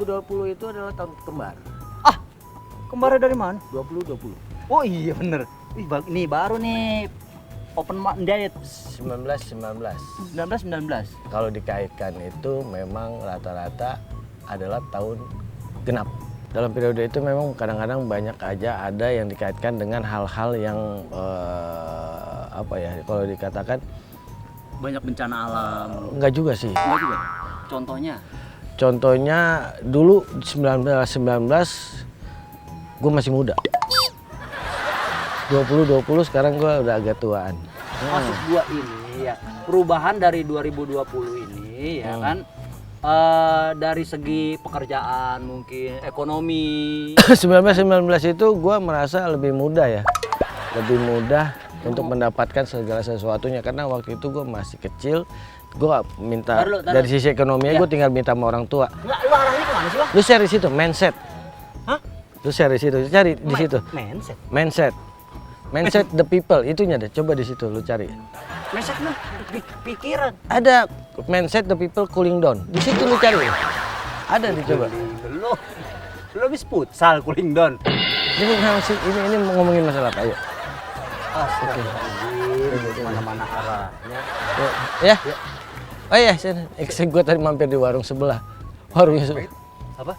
2020 itu adalah tahun kembar. Ah, kembarnya dari mana? 2020. Oh iya bener. Nih baru nih open minded 19. 19. Kalau dikaitkan itu memang rata-rata adalah tahun genap. Dalam periode itu memang kadang-kadang banyak aja ada yang dikaitkan dengan hal-hal yang apa ya, kalau dikatakan banyak bencana alam. enggak juga sih. Enggak juga. Contohnya dulu 19 gue masih muda. 20 sekarang gue udah agak tuaan. Maksud gua ini ya, perubahan dari 2020 ini ya kan dari segi pekerjaan mungkin ekonomi 19 itu gue merasa lebih mudah ya. Lebih mudah untuk mendapatkan segala sesuatunya karena waktu itu gue masih kecil. Gue gak minta Taruh. dari sisi ekonominya, Ya. gue tinggal minta sama orang tua. Enggak, lu arahnya kemana sih bang? Lu share di situ, mindset. Hah? Lu share di situ, cari di situ. Mindset Mindset the people, itunya deh. Coba di situ lu cari. Mindset lu pikiran. Ada mindset the people cooling down. Di situ lu cari. Ada dicoba. Lu habis futsal cooling down. Ini ngomongin masalah apa? Ayo. Astagfirullahaladzim, mana-mana arahnya. Ya. Oh iya, gue tadi mampir di warung sebelah. Warungnya sebelah. Apa?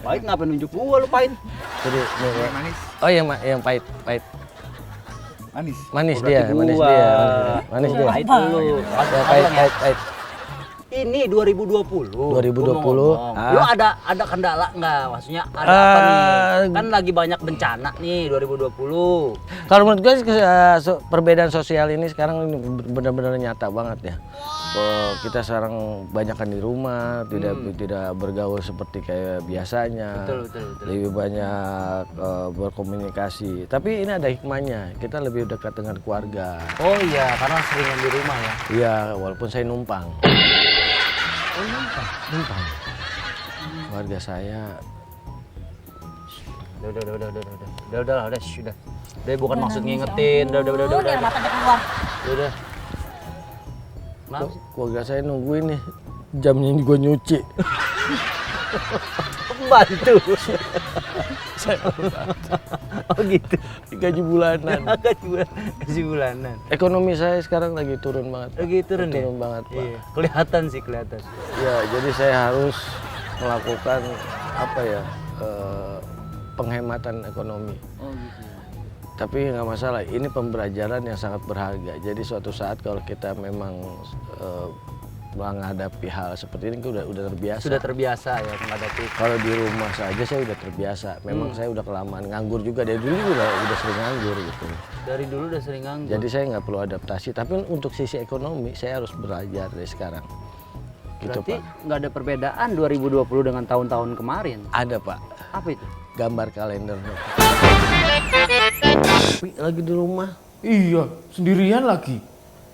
Pahit ngapain nunjuk gua lu pahit? Jadi Yang manis. oh yang pahit. Manis. Manis Berarti dia. Pahit lu. Ya, pahit. Ini 2020. 2020. Lu ada kendala nggak? Maksudnya ada apa nih? Kan lagi banyak bencana nih 2020. Kalau menurut gue perbedaan sosial ini sekarang benar-benar nyata banget ya. Kita sekarang banyakkan di rumah, tidak bergaul seperti kayak biasanya. Betul. Lebih banyak berkomunikasi. Tapi ini ada hikmahnya. Kita lebih dekat dengan keluarga. Oh iya, karena seringan di rumah ya. Iya, walaupun saya numpang. Oh Numpang. Keluarga saya. Udah, sudah. Udah bukan maksud ngingetin. Udah. Matanya keluar. Udah. Kenapa sih? Keluarga saya nungguin nih jamnya ini gue nyuci. Bantu. Saya Oh gitu. gaji bulanan. Gaji bulanan. Ekonomi saya sekarang lagi turun banget. Pak. Lagi turun ya? banget, Pak. Iya. Kelihatan. Ya, jadi saya harus melakukan apa ya? Penghematan ekonomi. Oh gitu. Tapi nggak masalah, ini pembelajaran yang sangat berharga. Jadi suatu saat kalau kita memang menghadapi hal seperti ini udah terbiasa. Sudah terbiasa ya menghadapi. Kalau di rumah saja saya udah terbiasa. Memang saya udah kelamaan nganggur juga dari dulu udah sering nganggur gitu. Dari dulu udah sering nganggur. Jadi saya nggak perlu adaptasi. Tapi untuk sisi ekonomi saya harus belajar dari sekarang. Gitu, berarti Pak. nggak ada perbedaan 2020 dengan tahun-tahun kemarin. Ada, Pak. Apa itu? Gambar kalender. Lagi di rumah. Iya, sendirian lagi.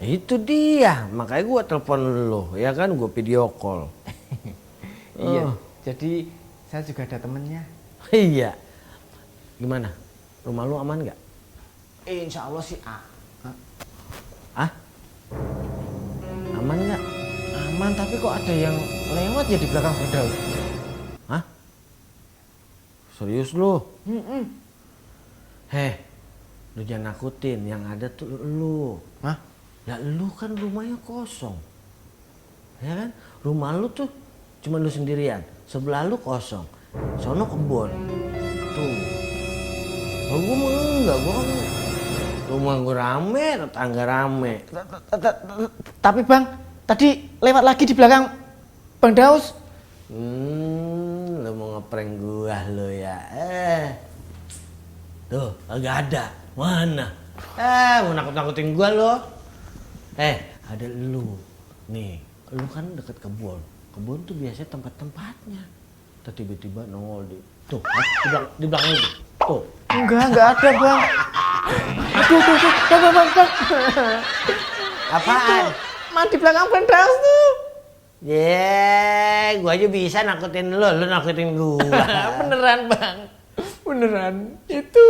Itu dia, makanya gua telepon lo, ya kan, gua video call. Iya, jadi saya juga ada temennya. Iya. Gimana? Rumah lu aman nggak? Insya Allah sih Ah? Aman nggak? aman, tapi kok ada yang lewat ya di belakang Firdaus. Hah? Serius lu? Heh, lu jangan nakutin, yang ada tuh lu. Hah? Ya lu kan rumahnya kosong. Ya kan? Rumah lu tuh cuma lu sendirian. Sebelah lu kosong. Sono kebun. Tuh. Kalau gua mah enggak, gua kan rumah gua rame, tetangga rame. Tapi Bang, tadi lewat lagi di belakang Bang Daus. Lu mau ngeprank gua lu ya. Tuh, agak ada. Mana? Mau nakut-nakutin gua lo. Ada lu. Nih, lu kan deket kebun. Kebun tuh biasanya tempat-tempatnya. Terus tiba-tiba nongol di tuh, di belakang itu. Tuh. Enggak ada Bang. Aduh, Bang. Apaan? Man di belakang Bang Daus tuh. Gua aja bisa nakutin lu nakutin gua. Beneran Bang. Beneran. Itu.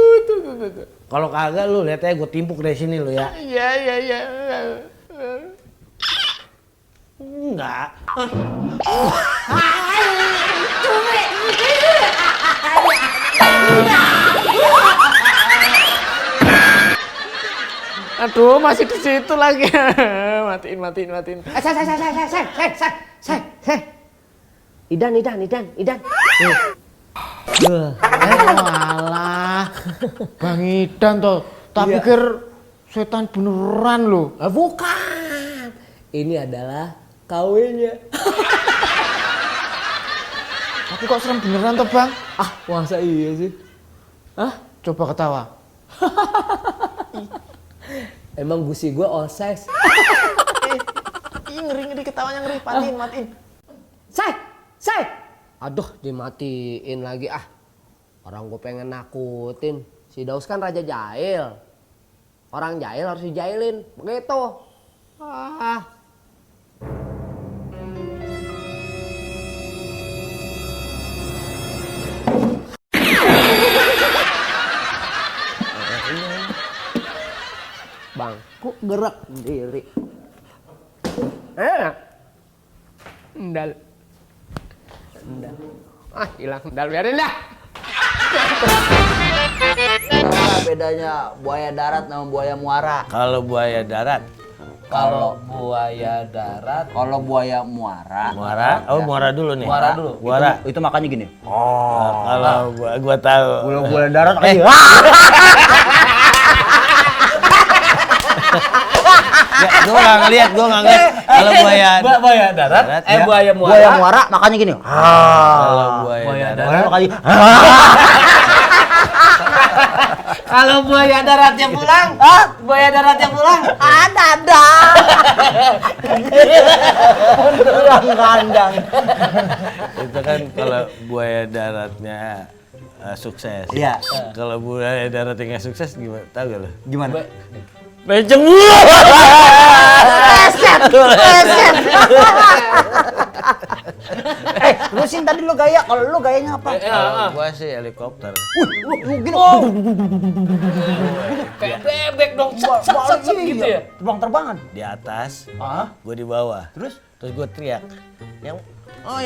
Kalau kagak lu lihat aja gua timpuk dari sini lu ya. Iya. Enggak. Cumi. Aduh, masih di situ lagi. Matiin. Say. Idan. Walah. Bang Idan toh. Tak pikir setan beneran loh. Bukan. Ini adalah KW-nya. Tapi kok serem beneran toh, Bang? Ah, masa iya sih? Coba ketawa. Emang gusi gue all size. Ih, ngeri ketawanya ngeri. Matiin. Say. Aduh, dimatiin lagi ah. Orang gue pengen nakutin. Si Daus kan raja jahil. Orang jahil harus dijailin. Begitu. Ah. Bang, kok gerak sendiri? Endal. Ah, hilang endal, biarin dah. Apa bedanya buaya darat sama buaya muara? Kalau buaya darat, Kalau buaya darat, kalau buaya muara. muara. Oh, muara dulu nih. Muara dulu. Muara. Itu makanya gini. Kalau gua tahu. Kalau buaya darat Gua nggak ngeliat. Kalau buaya darat, ya. buaya muara. Buaya muara makanya gini. Kalau buaya darat. Makanya. Kalau buaya daratnya pulang, buaya daratnya pulang, ada. Pulang kandang. Itu kan kalau buaya daratnya sukses. Iya. Kalau buaya daratnya nggak sukses gimana? Tahu gak lo? Gimana? Benceng mulu. Reset. Lu sih tadi lu gaya, kalau lu gayanya apa? Kalau gua sih helikopter. Gini. Kayak bebek dong, gitu ya. Terbang-terbangan. Di atas, Ah, gua di bawah. terus? Terus gua teriak. Yang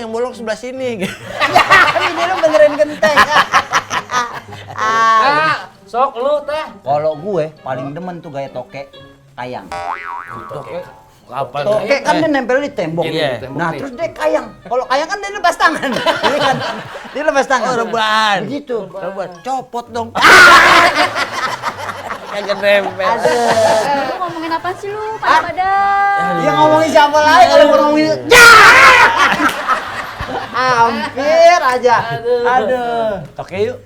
bolong sebelah sini. Ini lu benerin genteng. Sok lu teh. Kalau gue paling demen tuh gaya toke kayang. Kapan? Toke kan dia nempel di tembok. Iya. Nah, terus dia kayang. Kalau kayang kan dia lepas tangan. Ini kan dia lepas tangan. Oh, rebahan. Begitu. Rebahan. Copot dong. Kagak nempel. Lu ngomongin apa sih lu pada? Ya ngomongin siapa lagi kalau mau ngomongin. Hampir aja. Aduh. Toke yuk.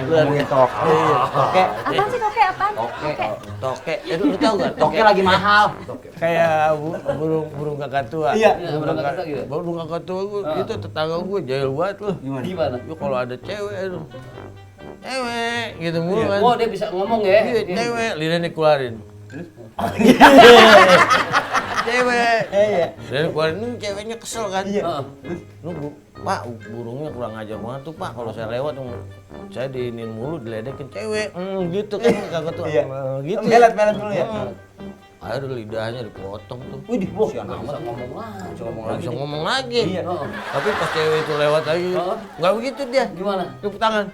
Ngomongin toke. Toke. Apaan sih toke apaan? Toke. Lu tahu gak? Toke lagi mahal. Kayak burung kakak tua. Iya. Burung kakak tua gitu. Burung kakak tua gue itu tetangga gue jahil banget loh. Gimana? Ya kalau ada cewek itu. Cewek gitu mulu kan. Oh, dia bisa ngomong ya. Iya, cewek lidahnya keluarin. Cewek. Iya. Lidahnya keluarin, ceweknya kesel kan. Heeh. Lu Pak, burungnya kurang ajar banget tuh Pak. Kalau saya lewat, saya diinin mulu, diledekin cewek. Gitu kan kakak tuh. Iya. Gitu. Melet dulu ya. Akhirnya lidahnya dipotong tuh. Widih, bos ya nama. Bisa ngomong lagi. Nggak bisa ngomong lagi. Iya. Heeh. Tapi pas cewek itu lewat lagi, Heeh. nggak begitu dia. Gimana? Tepuk tangan.